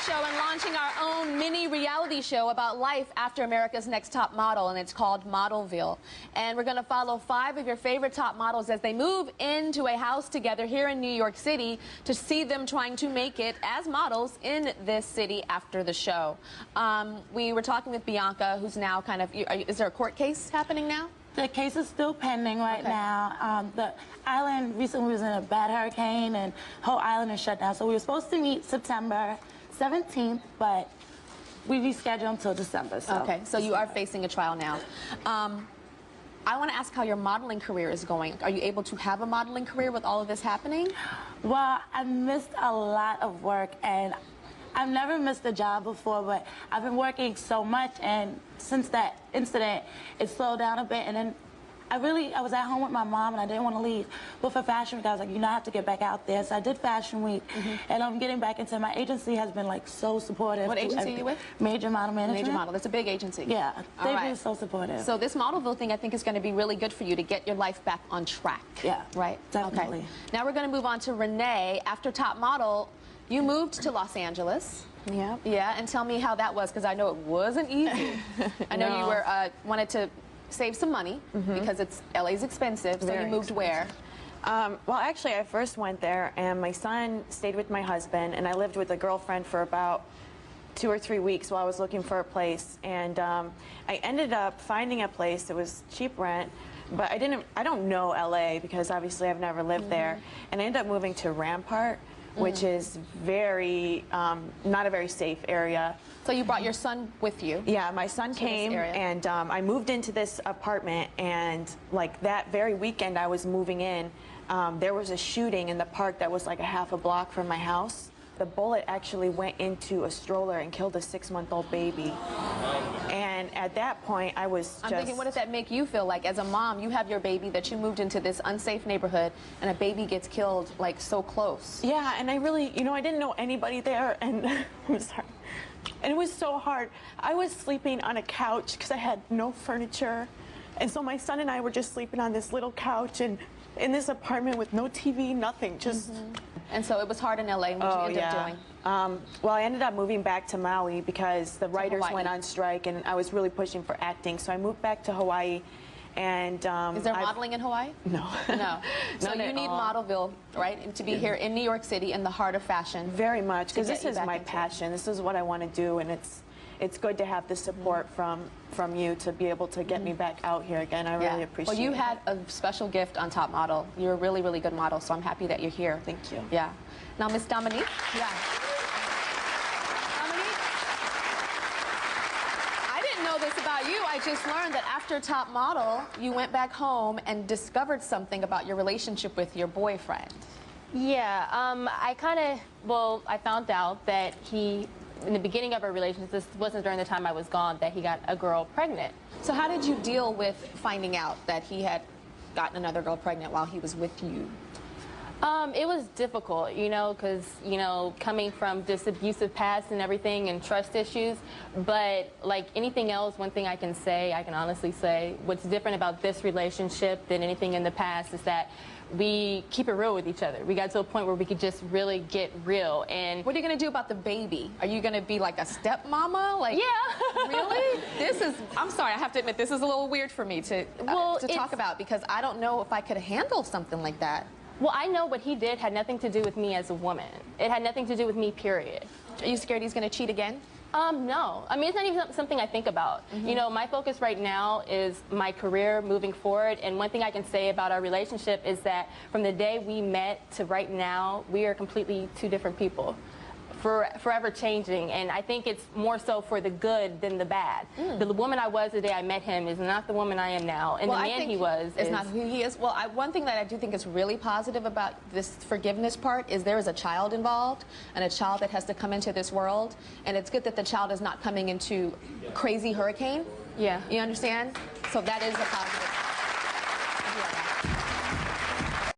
show and launching our own mini reality show about life after America's Next Top Model, and it's called Modelville. And we're going to follow 5 of your favorite top models as they move into a house together here in New York City to see them trying to make it as models in this city after the show. We were talking with Bianca, who's now kind of, is there a court case happening now? The case is still pending right now. The island recently was in a bad hurricane and the whole island is shut down. So we were supposed to meet September 17th, but we rescheduled until December. So. Okay, so you are facing a trial now. I want to ask how your modeling career is going. Are you able to have a modeling career with all of this happening? Well, I missed a lot of work, and I've never missed a job before, but I've been working so much, and since that incident, it slowed down a bit, and then I was at home with my mom, and I didn't want to leave. But for Fashion Week, I was like, you know, I have to get back out there. So I did Fashion Week, and I'm getting back into my agency has been, like, so supportive. What agency are you with? Major Model Management. Major Model. That's a big agency. Yeah, they've been so supportive. So this Modelville thing, I think, is going to be really good for you to get your life back on track. Yeah, right? Definitely. Okay. Now we're going to move on to Renee. After Top Model, you moved to Los Angeles. Yeah. Yeah, and tell me how that was, because I know it wasn't easy. I know you were wanted to save some money because LA's expensive. So you moved where? Well, actually, I first went there, and my son stayed with my husband, and I lived with a girlfriend for about 2 or 3 weeks while I was looking for a place. And I ended up finding a place. It was cheap rent, but I don't know LA because obviously I've never lived there. And I ended up moving to Rampart, which is very, not a very safe area. So you brought your son with you? Yeah, my son came, and I moved into this apartment, and like that very weekend I was moving in, there was a shooting in the park that was like a half a block from my house. The bullet actually went into a stroller and killed a 6-month-old baby. And at that point, I was just... I'm thinking, what does that make you feel like? As a mom, you have your baby that you moved into this unsafe neighborhood, and a baby gets killed, like, so close. Yeah, and I really, you know, I didn't know anybody there, and I'm sorry. And it was so hard. I was sleeping on a couch because I had no furniture. And so my son and I were just sleeping on this little couch and in this apartment with no TV, nothing, just... And so it was hard in LA. What did you end up doing? Well, I ended up moving back to Maui because the writers went on strike, and I was really pushing for acting. So I moved back to Hawaii. And is there modeling in Hawaii? No. No. So you need Modelville, right, and to be here in New York City in the heart of fashion. Very much, because this is my passion. This is what I want to do, and it's good to have the support from you to be able to get me back out here again. I really appreciate it. Well, you had a special gift on Top Model. You're a really, really good model, so I'm happy that you're here. Thank you. Yeah. Now, Miss Dominique. Yeah. Dominique, I didn't know this about you. I just learned that after Top Model, you went back home and discovered something about your relationship with your boyfriend. Yeah, I found out that in the beginning of our relationship, this wasn't during the time I was gone, that he got a girl pregnant. So how did you deal with finding out that he had gotten another girl pregnant while he was with you? It was difficult, you know, because, you know, coming from this abusive past and everything and trust issues. But like anything else, one thing I can honestly say, what's different about this relationship than anything in the past is that we keep it real with each other. We got to a point where we could just really get real. And what are you going to do about the baby? Are you going to be like a stepmama? Like, yeah. Really? I'm sorry, I have to admit, this is a little weird for me to talk about, because I don't know if I could handle something like that. Well, I know what he did had nothing to do with me as a woman. It had nothing to do with me, period. Are you scared he's going to cheat again? No. I mean, it's not even something I think about. You know, my focus right now is my career moving forward, and one thing I can say about our relationship is that from the day we met to right now, we are completely 2 different people. Forever changing, and I think it's more so for the good than the bad. The woman I was the day I met him is not the woman I am now, and the man he was is not who he is. Well, one thing that I do think is really positive about this forgiveness part is there is a child involved, and a child that has to come into this world, and it's good that the child is not coming into a crazy hurricane. Yeah. You understand? So that is a positive.